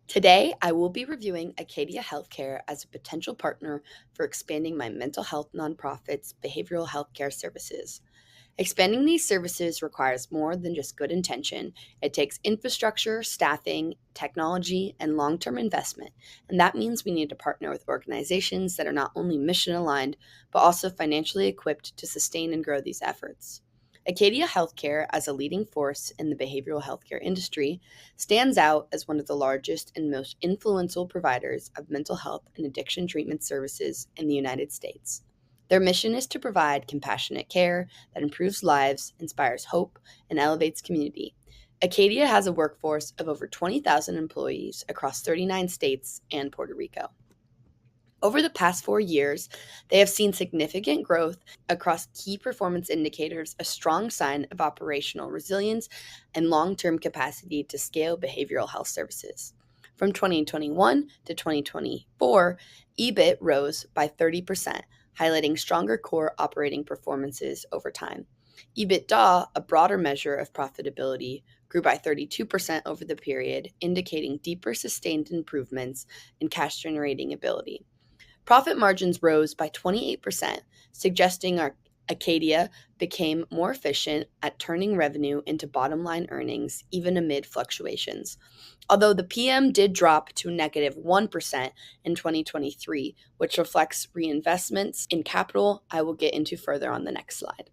Today, I will be reviewing Acadia Healthcare as a potential partner for expanding my mental health nonprofit's behavioral healthcare services. Expanding these services requires more than just good intention. It takes infrastructure, staffing, technology, and long term investment. And that means we need to partner with organizations that are not only mission aligned, but also financially equipped to sustain and grow these efforts. Acadia Healthcare, as a leading force in the behavioral healthcare industry, stands out as one of the largest and most influential providers of mental health and addiction treatment services in the United States. Their mission is to provide compassionate care that improves lives, inspires hope, and elevates community. Acadia has a workforce of over 20,000 employees across 39 states and Puerto Rico. Over the past 4 years, they have seen significant growth across key performance indicators, a strong sign of operational resilience and long term capacity to scale behavioral health services. From 2021 to 2024, EBIT rose by 30%, highlighting stronger core operating performances over time. EBITDA, a broader measure of profitability, grew by 32% over the period, indicating deeper sustained improvements in cash generating ability. Profit margins rose by 28%, suggesting our Acadia became more efficient at turning revenue into bottom line earnings even amid fluctuations. Although the PM did drop to negative 1% in 2023, which reflects reinvestments in capital I will get into further on the next slide.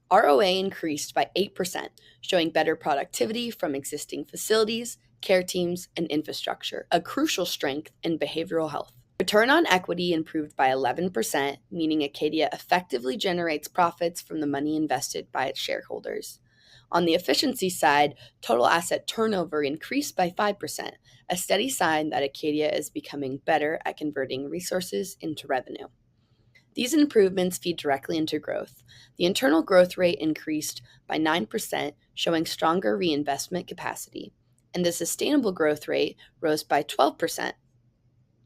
ROA increased by 8%, showing better productivity from existing facilities, care teams, and infrastructure, a crucial strength in behavioral health. Return on equity improved by 11%, meaning Acadia effectively generates profits from the money invested by its shareholders. On the efficiency side, total asset turnover increased by 5%, a steady sign that Acadia is becoming better at converting resources into revenue. These improvements feed directly into growth. The internal growth rate increased by 9%, showing stronger reinvestment capacity, and the sustainable growth rate rose by 12%,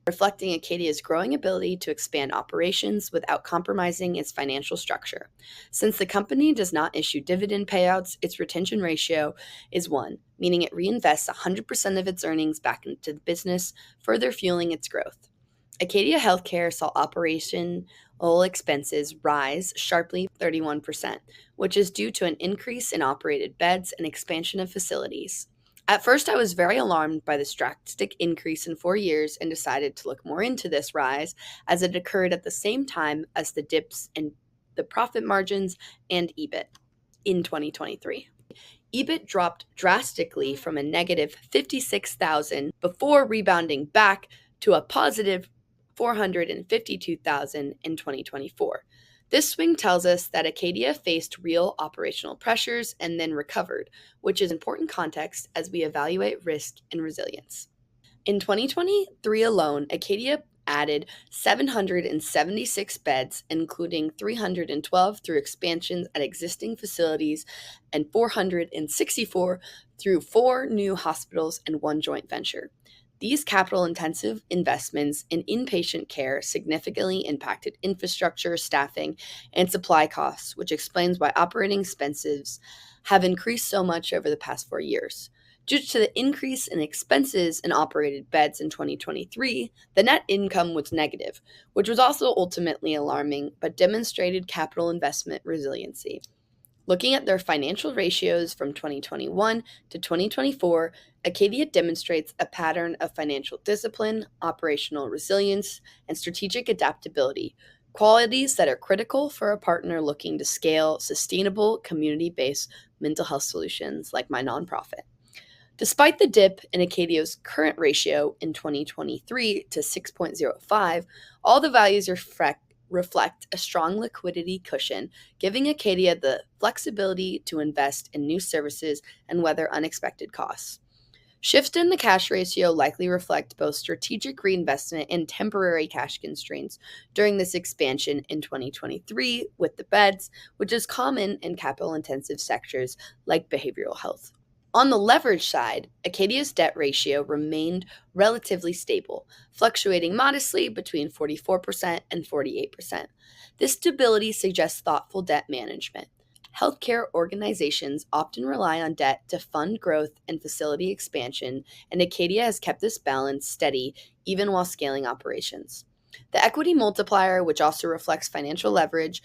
reflecting Acadia's growing ability to expand operations without compromising its financial structure. Since the company does not issue dividend payouts, its retention ratio is 1, meaning it reinvests 100% of its earnings back into the business, further fueling its growth. Acadia Healthcare saw operational expenses rise sharply 31%, which is due to an increase in operated beds and expansion of facilities. At first, I was very alarmed by this drastic increase in 4 years and decided to look more into this rise, as it occurred at the same time as the dips in the profit margins and EBIT in 2023. EBIT dropped drastically from a negative 56,000 before rebounding back to a positive 452,000 in 2024. This swing tells us that Acadia faced real operational pressures and then recovered, which is important context as we evaluate risk and resilience. In 2023 alone, Acadia added 776 beds, including 312 through expansions at existing facilities and 464 through 4 new hospitals and 1 joint venture. These capital-intensive investments in inpatient care significantly impacted infrastructure, staffing, and supply costs, which explains why operating expenses have increased so much over the past 4 years. Due to the increase in expenses and operated beds in 2023, the net income was negative, which was also ultimately alarming but demonstrated capital investment resiliency. Looking at their financial ratios from 2021 to 2024, Acadia demonstrates a pattern of financial discipline, operational resilience, and strategic adaptability, qualities that are critical for a partner looking to scale sustainable, community-based mental health solutions like my nonprofit. Despite the dip in Acadia's current ratio in 2023 to 6.05, all the values reflect a strong liquidity cushion, giving Acadia the flexibility to invest in new services and weather unexpected costs. Shifts in the cash ratio likely reflect both strategic reinvestment and temporary cash constraints during this expansion in 2023 with the beds, which is common in capital-intensive sectors like behavioral health. On the leverage side, Acadia's debt ratio remained relatively stable, fluctuating modestly between 44% and 48%. This stability suggests thoughtful debt management. Healthcare organizations often rely on debt to fund growth and facility expansion, and Acadia has kept this balance steady even while scaling operations. The equity multiplier, which also reflects financial leverage,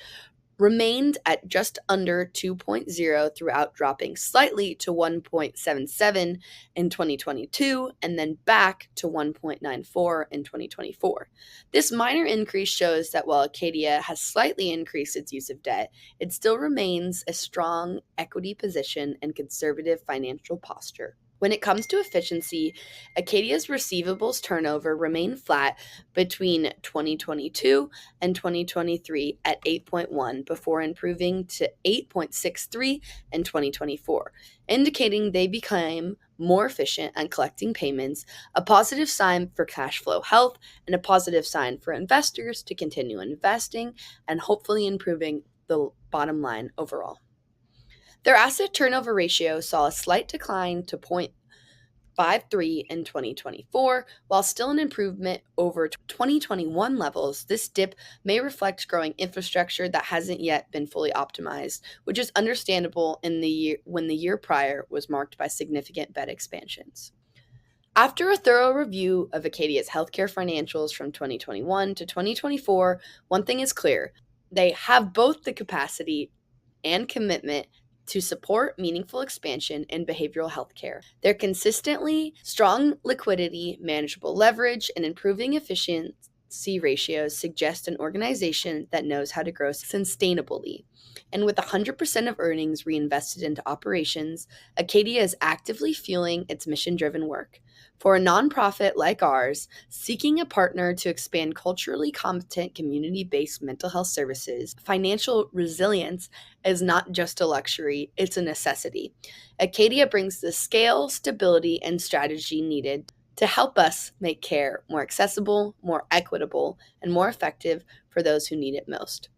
remained at just under 2.0 throughout, dropping slightly to 1.77 in 2022 and then back to 1.94 in 2024. This minor increase shows that while Acadia has slightly increased its use of debt, it still remains a strong equity position and conservative financial posture. When it comes to efficiency, Acadia's receivables turnover remained flat between 2022 and 2023 at 8.1 before improving to 8.63 in 2024, indicating they became more efficient at collecting payments, a positive sign for cash flow health and a positive sign for investors to continue investing and hopefully improving the bottom line overall. Their asset turnover ratio saw a slight decline to 0.53 in 2024. While still an improvement over 2021 levels, this dip may reflect growing infrastructure that hasn't yet been fully optimized, which is understandable in the year when the year prior was marked by significant bed expansions. After a thorough review of Acadia's healthcare financials from 2021 to 2024, one thing is clear: they have both the capacity and commitment to support meaningful expansion in behavioral health care. Their consistently strong liquidity, manageable leverage, and improving efficiency ratios suggest an organization that knows how to grow sustainably. And with 100% of earnings reinvested into operations, Acadia is actively fueling its mission driven work. For a nonprofit like ours, seeking a partner to expand culturally competent community based mental health services, financial resilience is not just a luxury, it's a necessity. Acadia brings the scale, stability, and strategy needed to help us make care more accessible, more equitable, and more effective for those who need it most.